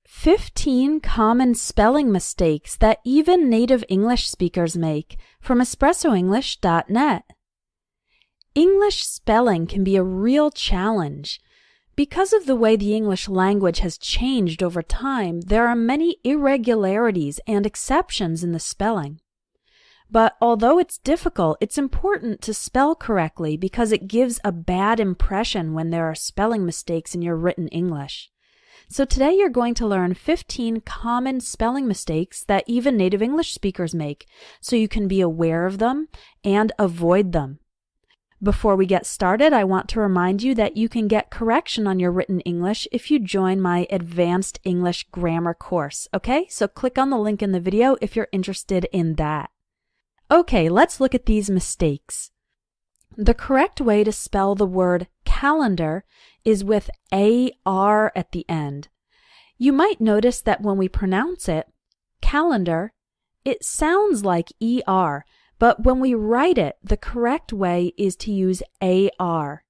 15 common spelling mistakes that even native English speakers make from espressoenglish.net. English spelling can be a real challenge. Because of the way the English language has changed over time, there are many irregularities and exceptions in the spelling. But although it's difficult, it's important to spell correctly because it gives a bad impression when there are spelling mistakes in your written English. So today you're going to learn 15 common spelling mistakes that even native English speakers make, so you can be aware of them and avoid them. Before we get started, I want to remind you that you can get correction on your written English if you join my Advanced English Grammar course, okay? So click on the link in the video if you're interested in that. Okay, let's look at these mistakes. The correct way to spell the word calendar is with AR at the end. You might notice that when we pronounce it, calendar, it sounds like ER, but when we write it, the correct way is to use AR.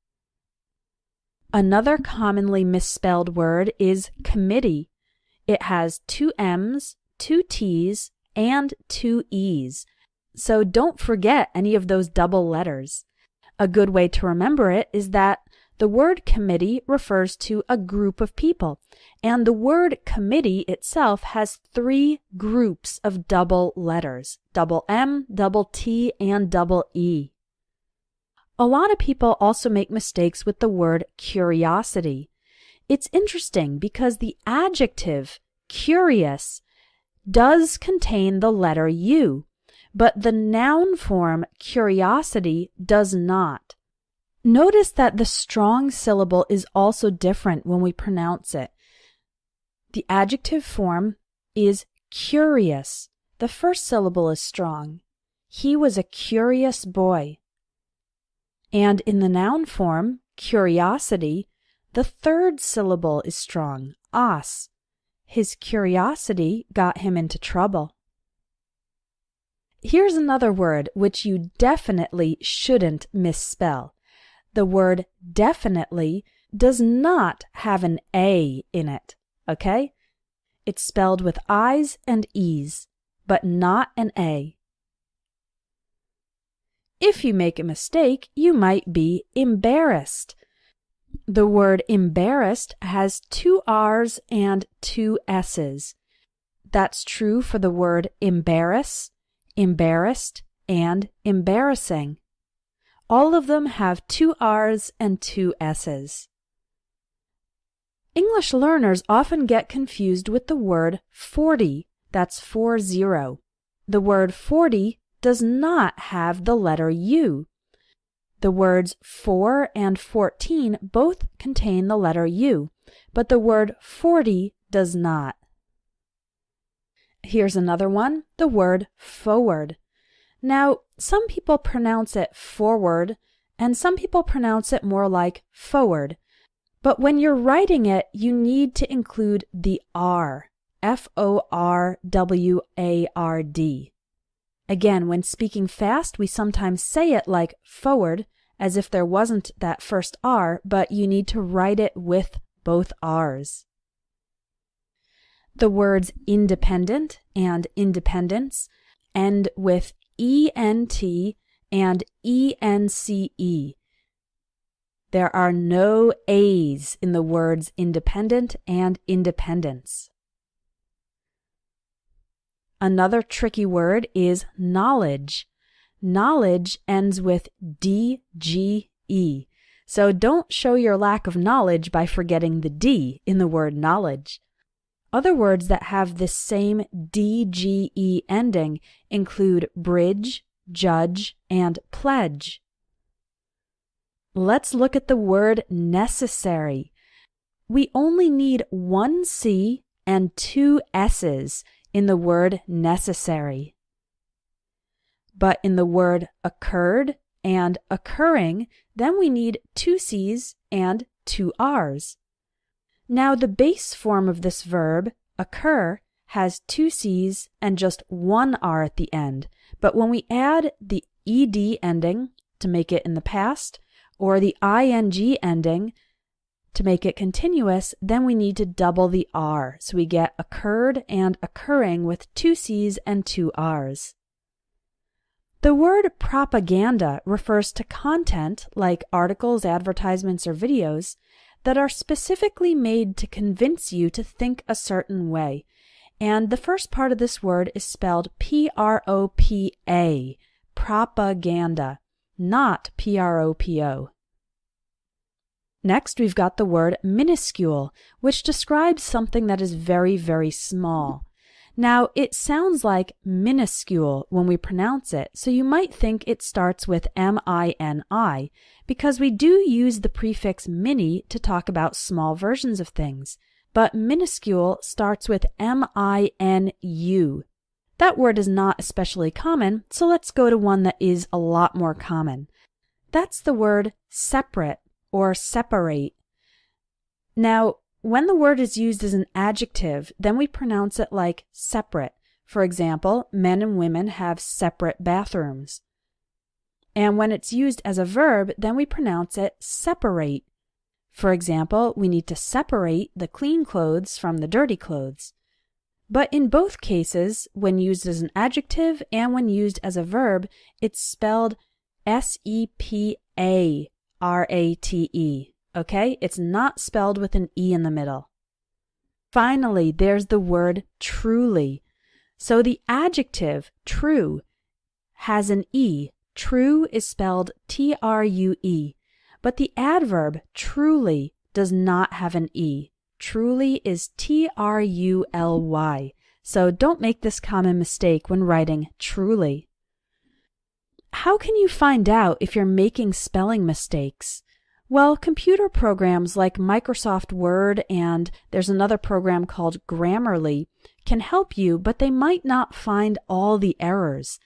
Another commonly misspelled word is committee. It has 2 M's, 2 T's, and 2 E's. So don't forget any of those double letters. A good way to remember it is that the word committee refers to a group of people, and the word committee itself has 3 groups of double letters: double M, double T, and double E. A lot of people also make mistakes with the word curiosity. It's interesting because the adjective curious does contain the letter U, but the noun form curiosity does not. Notice that the strong syllable is also different when we pronounce it. The adjective form is curious. The first syllable is strong. He was a curious boy. And in the noun form, curiosity, the third syllable is strong, os. His curiosity got him into trouble. Here's another word which you definitely shouldn't misspell. The word definitely does not have an A in it, okay? It's spelled with I's and E's, but not an A. If you make a mistake, you might be embarrassed. The word embarrassed has 2 R's and 2 S's. That's true for the word embarrass, embarrassed, and embarrassing. All of them have 2 R's and 2 S's. English learners often get confused with the word 40, that's 40. The word 40 does not have the letter U. The words 4 and 14 both contain the letter U, but the word 40 does not. Here's another one, the word forward. Now, some people pronounce it forward, and some people pronounce it more like forward. But when you're writing it, you need to include the R, F-O-R-W-A-R-D. Again, when speaking fast, we sometimes say it like forward, as if there wasn't that first R, but you need to write it with both R's. The words independent and independence end with ENT and ENCE. There are no A's in the words independent and independence. Another tricky word is knowledge. Knowledge ends with DGE. So don't show your lack of knowledge by forgetting the D in the word knowledge. Other words that have this same DGE ending include bridge, judge, and pledge. Let's look at the word necessary. We only need 1 C and 2 S's in the word necessary. But in the word occurred and occurring, then we need 2 C's and 2 R's. Now the base form of this verb, occur, has 2 C's and just 1 R at the end. But when we add the ED ending to make it in the past, or the ING ending To make it continuous, then we need to double the R, so we get occurred and occurring with 2 C's and 2 R's. The word propaganda refers to content, like articles, advertisements, or videos, that are specifically made to convince you to think a certain way. And the first part of this word is spelled P-R-O-P-A, propaganda, not P-R-O-P-O. Next, we've got the word minuscule, which describes something that is very, very small. Now, it sounds like minuscule when we pronounce it, so you might think it starts with M-I-N-I, because we do use the prefix mini to talk about small versions of things, but minuscule starts with M-I-N-U. That word is not especially common, so let's go to one that is a lot more common. That's the word separate or separate. Now, when the word is used as an adjective, then we pronounce it like separate. For example, men and women have separate bathrooms. And when it's used as a verb, then we pronounce it separate. For example, we need to separate the clean clothes from the dirty clothes. But in both cases, when used as an adjective and when used as a verb, it's spelled S-E-P-A. R-A-T-E, okay? It's not spelled with an E in the middle. Finally, there's the word truly. So the adjective true has an E. True is spelled T-R-U-E, but the adverb truly does not have an E. Truly is T-R-U-L-Y, so don't make this common mistake when writing truly. How can you find out if you're making spelling mistakes? Well, computer programs like Microsoft Word and there's another program called Grammarly can help you, but they might not find all the errors.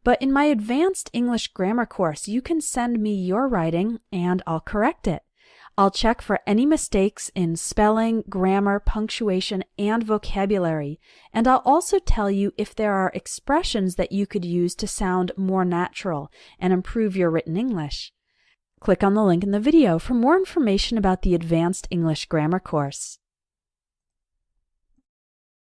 But in my advanced English grammar course, you can send me your writing and I'll correct it. I'll check for any mistakes in spelling, grammar, punctuation, and vocabulary, and I'll also tell you if there are expressions that you could use to sound more natural and improve your written English. Click on the link in the video for more information about the Advanced English Grammar course.